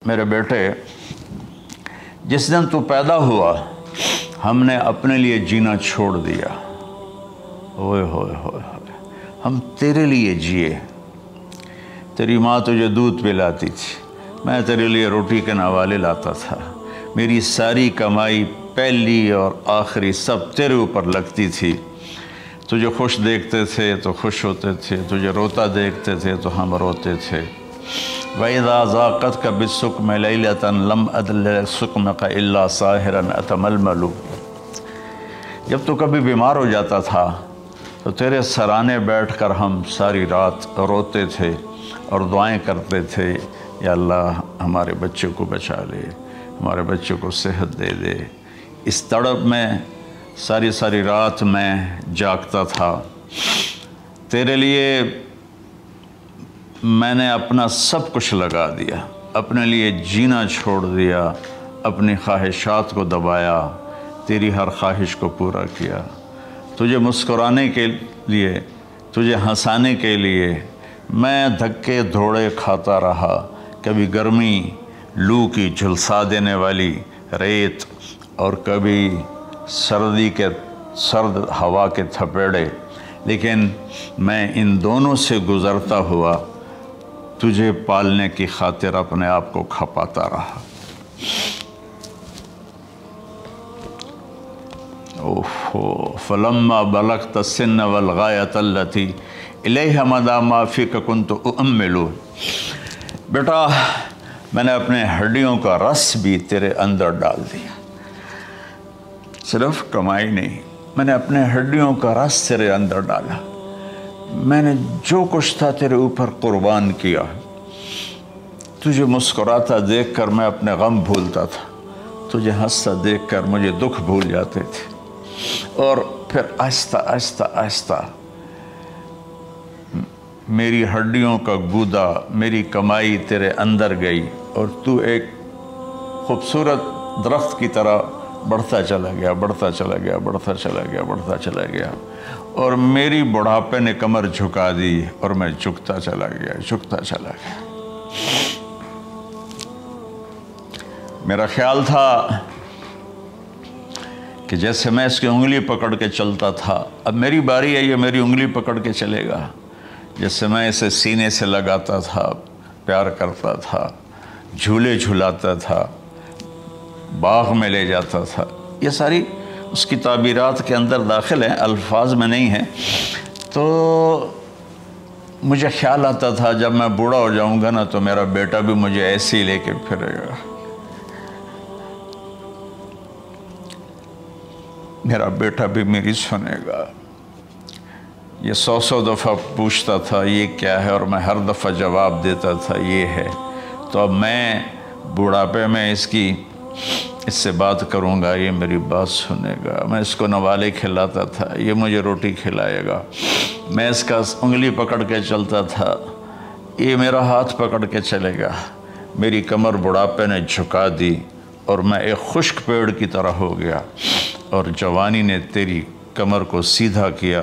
میرے بیٹے، جس دن تو پیدا ہوا ہم نے اپنے لیے جینا چھوڑ دیا۔ اوئے ہوئے ہوئے ہوئے، ہم تیرے لیے جیے۔ تیری ماں تجھے دودھ پلاتی تھی، میں تیرے لیے روٹی کے نوالے لاتا تھا۔ میری ساری کمائی پہلی اور آخری سب تیرے اوپر لگتی تھی۔ تجھے خوش دیکھتے تھے تو خوش ہوتے تھے، تجھے روتا دیکھتے تھے تو ہم روتے تھے۔ وَإِذَا ذَاقَتْكَ بِالسُّقْمِ لَيْلَةً لَمْ أَدْلِ سُقْمَكَ إِلَّا سَاهِرًا أَتَمَلْمَلُ۔ جب تو کبھی بیمار ہو جاتا تھا تو تیرے سرانے بیٹھ کر ہم ساری رات روتے تھے اور دعائیں کرتے تھے، یا اللہ ہمارے بچے کو بچا لے، ہمارے بچے کو صحت دے دے۔ اس تڑپ میں ساری رات میں جاگتا تھا۔ تیرے لیے میں نے اپنا سب کچھ لگا دیا، اپنے لیے جینا چھوڑ دیا، اپنی خواہشات کو دبایا، تیری ہر خواہش کو پورا کیا۔ تجھے مسکرانے کے لیے، تجھے ہنسانے کے لیے میں دھکے دھوڑے کھاتا رہا، کبھی گرمی لو کی جھلسا دینے والی ریت اور کبھی سردی کے سرد ہوا کے تھپیڑے، لیکن میں ان دونوں سے گزرتا ہوا تجھے پالنے کی خاطر اپنے آپ کو کھپاتا رہا۔ فَلَمَّا بَلَغْتَ السِّنَّ وَالْغَایَةَ الَّتِي إِلَيْهَا مَدَى مَا فِيكَ كُنْتُ أُؤَمِّلُ۔ بیٹا، میں نے اپنے ہڈیوں کا رس بھی تیرے اندر ڈال دیا۔ صرف کمائی نہیں، میں نے اپنے ہڈیوں کا رس تیرے اندر ڈالا۔ میں نے جو کچھ تھا تیرے اوپر قربان کیا۔ تجھے مسکراتا دیکھ کر میں اپنے غم بھولتا تھا، تجھے ہنستا دیکھ کر مجھے دکھ بھول جاتے تھے، اور پھر آہستہ آہستہ آہستہ میری ہڈیوں کا گودا، میری کمائی تیرے اندر گئی، اور تو ایک خوبصورت درخت کی طرح بڑھتا چلا گیا، بڑھتا چلا گیا، بڑھتا چلا گیا، بڑھتا چلا گیا، اور میری بڑھاپے نے کمر جھکا دی اور میں جھکتا چلا گیا، جھکتا چلا گیا۔ میرا خیال تھا کہ جیسے میں اس کی انگلی پکڑ کے چلتا تھا، اب میری باری ہے، یہ میری انگلی پکڑ کے چلے گا۔ جیسے میں اسے سینے سے لگاتا تھا، پیار کرتا تھا، جھولے جھلاتا تھا، باغ میں لے جاتا تھا، یہ ساری اس کی تعبیرات کے اندر داخل ہیں، الفاظ میں نہیں ہیں۔ تو مجھے خیال آتا تھا جب میں بوڑھا ہو جاؤں گا نا تو میرا بیٹا بھی مجھے ایسے ہی لے کے پھرے گا، میرا بیٹا بھی میری سنے گا۔ یہ 100 دفعہ پوچھتا تھا یہ کیا ہے، اور میں ہر دفعہ جواب دیتا تھا یہ ہے۔ تو اب میں بوڑھاپے میں اس سے بات کروں گا، یہ میری بات سنے گا۔ میں اس کو نوالے کھلاتا تھا، یہ مجھے روٹی کھلائے گا۔ میں اس کا انگلی پکڑ کے چلتا تھا، یہ میرا ہاتھ پکڑ کے چلے گا۔ میری کمر بڑھاپے نے جھکا دی اور میں ایک خشک پیڑ کی طرح ہو گیا، اور جوانی نے تیری کمر کو سیدھا کیا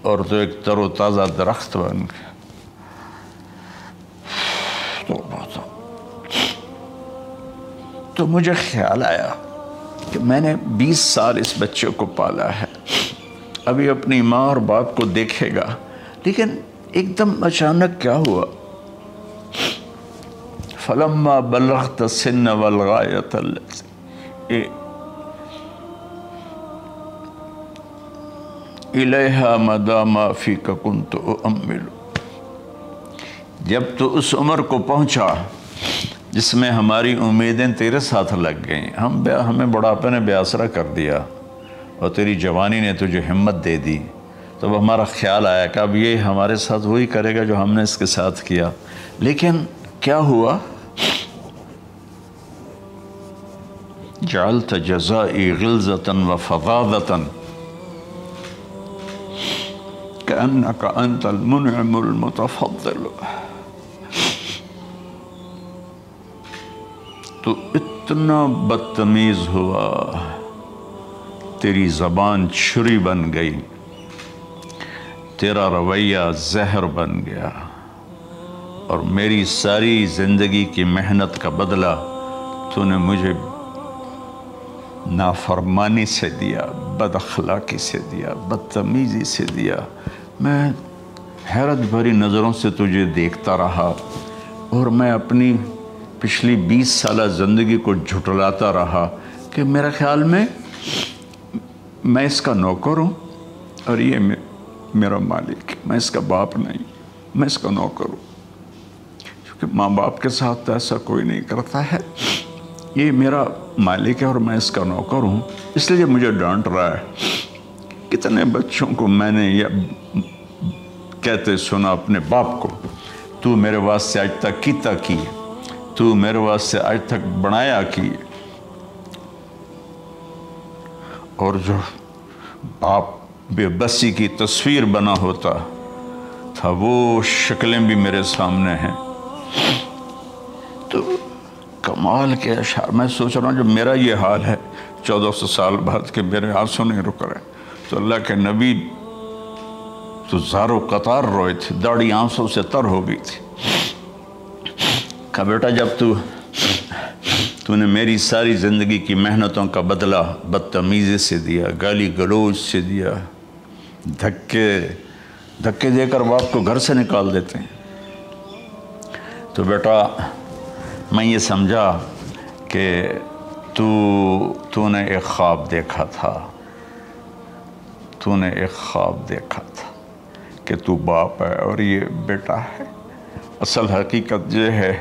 اور تو ایک تر و تازہ درخت بن گیا۔ تو مجھے خیال آیا کہ میں نے 20 سال اس بچے کو پالا ہے، ابھی اپنی ماں اور باپ کو دیکھے گا، لیکن ایک دم اچانک کیا ہوا؟ فَلَمَّا بَلَغْتَ السِّنَّ وَالْغَایَةَ الَّتِي إِلَيْهَا مَدَى مَا فِيكَ كُنْتُ أُؤَمِّلُ۔ جب تو اس عمر کو پہنچا جس میں ہماری امیدیں تیرے ساتھ لگ گئیں، ہمیں بڑھاپے نے بے آسرا کر دیا، اور تیری جوانی نے تجھے ہمت دے دی، تب ہمارا خیال آیا کہ اب یہ ہمارے ساتھ وہی کرے گا جو ہم نے اس کے ساتھ کیا۔ لیکن کیا ہوا؟ جعلت جزائی غلظة وفظاظة كأنك أنت المنعم المتفضل۔ تو اتنا بدتمیز ہوا، تیری زبان چھری بن گئی، تیرا رویہ زہر بن گیا، اور میری ساری زندگی کی محنت کا بدلہ تو نے مجھے نافرمانی سے دیا، بد اخلاقی سے دیا، بدتمیزی سے دیا۔ میں حیرت بھری نظروں سے تجھے دیکھتا رہا اور میں اپنی پچھلی 20 سالہ زندگی کو جھٹلاتا رہا کہ میرے خیال میں اس کا نوکر ہوں اور یہ میرا مالک، میں اس کا باپ نہیں، میں اس کا نوکر ہوں، کیونکہ ماں باپ کے ساتھ ایسا کوئی نہیں کرتا ہے، یہ میرا مالک ہے اور میں اس کا نوکر ہوں، اس لیے مجھے ڈانٹ رہا ہے۔ کتنے بچوں کو میں نے یہ کہتے سنا اپنے باپ کو، تو میرے واسطے آج تک کیتا کی، تو میرے واسطے آج تک بنایا کی، اور جو باپ بے بسی کی تصویر بنا ہوتا تھا وہ شکلیں بھی میرے سامنے ہیں۔ تو کمال کے اشعار، میں سوچ رہا ہوں جو میرا یہ حال ہے 1400 سال بعد کہ میرے آنسو نہیں رک رہے، تو اللہ کے نبی تو زار و قطار روئے تھے، داڑھی آنسوں سے تر ہو گئی تھی۔ کہا بیٹا جب تو نے میری ساری زندگی کی محنتوں کا بدلہ بدتمیزی سے دیا، گالی گلوچ سے دیا، دھکے دے کر باپ کو گھر سے نکال دیتے ہیں، تو بیٹا میں یہ سمجھا کہ تو نے ایک خواب دیکھا تھا، تو نے ایک خواب دیکھا تھا کہ تو باپ ہے اور یہ بیٹا ہے۔ اصل حقیقت یہ ہے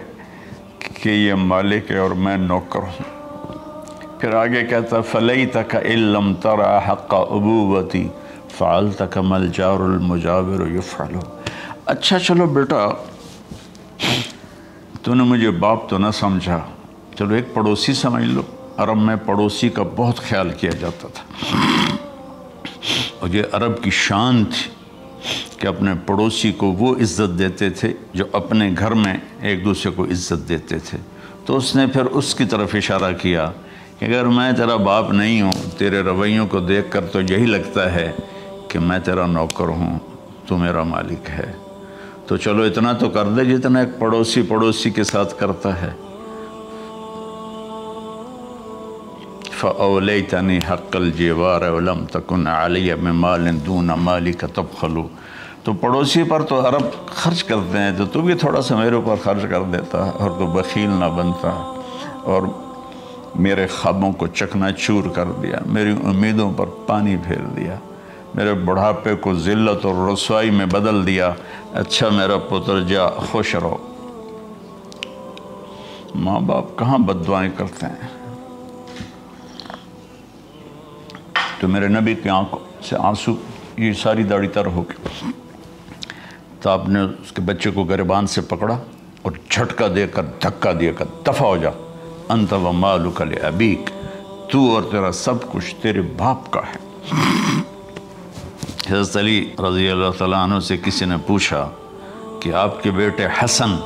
کہ یہ مالک ہے اور میں نوکر ہوں۔ پھر آگے کہتا فَلَيْتَكَ إِن لَمْ تَرَ حَقَّ أُبُوَّتِي فَعَلْتَ كَمَا الْجَارُ الْمُجَاوِرُ يَفْعَلُ۔ اچھا چلو بیٹا تو نے مجھے باپ تو نہ سمجھا، چلو ایک پڑوسی سمجھ لو۔ عرب میں پڑوسی کا بہت خیال کیا جاتا تھا، اور یہ عرب کی شان تھی کہ اپنے پڑوسی کو وہ عزت دیتے تھے جو اپنے گھر میں ایک دوسرے کو عزت دیتے تھے۔ تو اس نے پھر اس کی طرف اشارہ کیا کہ اگر میں تیرا باپ نہیں ہوں، تیرے رویوں کو دیکھ کر تو یہی لگتا ہے کہ میں تیرا نوکر ہوں، تو میرا مالک ہے، تو چلو اتنا تو کر دے جتنا ایک پڑوسی کے ساتھ کرتا ہے۔ فَأَوْلَيْتَنِي حَقَّ الْجِوَارِ وَلَمْ تَكُنْ عَلَيَّ بِمَالٍ دُونَ مَالِكَ تَبْخَلُ۔ تو پڑوسی پر تو عرب خرچ کرتے ہیں، تو بھی تھوڑا سا میرے اوپر خرچ کر دیتا اور تو بخیل نہ بنتا، اور میرے خوابوں کو چکنا چور کر دیا، میری امیدوں پر پانی پھیر دیا، میرے بڑھاپے کو ذلت اور رسوائی میں بدل دیا۔ اچھا میرا پتر جا خوش رہو۔ ماں باپ کہاں بد دعائیں کرتے ہیں؟ تو میرے نبی کی آنکھوں سے آنسو، یہ ساری داڑھی تر ہو گئی، تو آپ نے اس کے بچے کو گریبان سے پکڑا اور جھٹکا دے کر دھکا دے کر دفع ہو جا، انت و مالک لابیک، تو اور تیرا سب کچھ تیرے باپ کا ہے۔ حضرت علی رضی اللہ تعالیٰ عنہ سے کسی نے پوچھا کہ آپ کے بیٹے حسن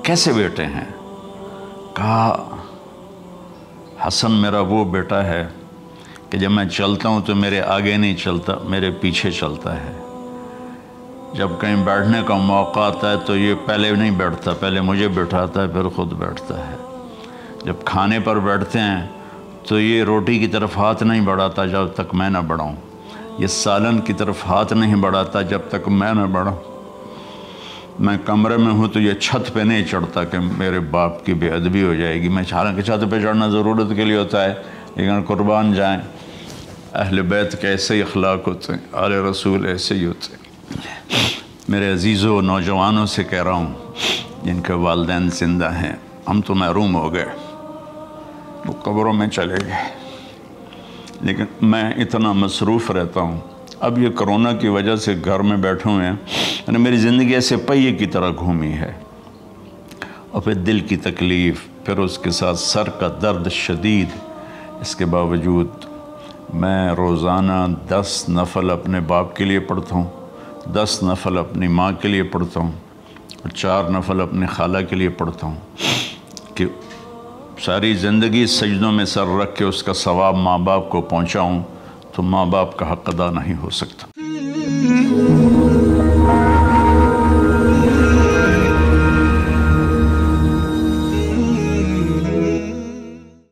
کیسے بیٹے ہیں؟ کہا حسن میرا وہ بیٹا ہے کہ جب میں چلتا ہوں تو میرے آگے نہیں چلتا، میرے پیچھے چلتا ہے۔ جب کہیں بیٹھنے کا موقع آتا ہے تو یہ پہلے نہیں بیٹھتا، پہلے مجھے بٹھاتا ہے پھر خود بیٹھتا ہے۔ جب کھانے پر بیٹھتے ہیں تو یہ روٹی کی طرف ہاتھ نہیں بڑھاتا جب تک میں نہ بڑھاؤں، یہ سالن کی طرف ہاتھ نہیں بڑھاتا جب تک میں نہ بڑھاؤں۔ میں کمرے میں ہوں تو یہ چھت پہ نہیں چڑھتا کہ میرے باپ کی بے ادبی ہو جائے گی۔ میں حالانکہ چھت پہ چڑھنا ضرورت کے لیے ہوتا ہے، لیکن قربان جائیں اہل بیت کے ایسے ہی اخلاق ہوتے ہیں، آل رسول ایسے ہی ہوتے ہیں۔ میرے عزیزوں نوجوانوں سے کہہ رہا ہوں جن کے والدین زندہ ہیں، ہم تو محروم ہو گئے، وہ قبروں میں چلے گئے، لیکن میں اتنا مصروف رہتا ہوں۔ اب یہ کرونا کی وجہ سے گھر میں بیٹھے ہوئے ہیں، یعنی میری زندگی ایسے پہیے کی طرح گھومی ہے، اور پھر دل کی تکلیف، پھر اس کے ساتھ سر کا درد شدید۔ اس کے باوجود میں روزانہ 10 نفل اپنے باپ کے لیے پڑھتا ہوں، 10 نفل اپنی ماں کے لیے پڑھتا ہوں، اور 4 نفل اپنی خالہ کے لیے پڑھتا ہوں، کہ ساری زندگی سجدوں میں سر رکھ کے اس کا ثواب ماں باپ کو پہنچاؤں، تو ماں باپ کا حق ادا نہیں ہو سکتا۔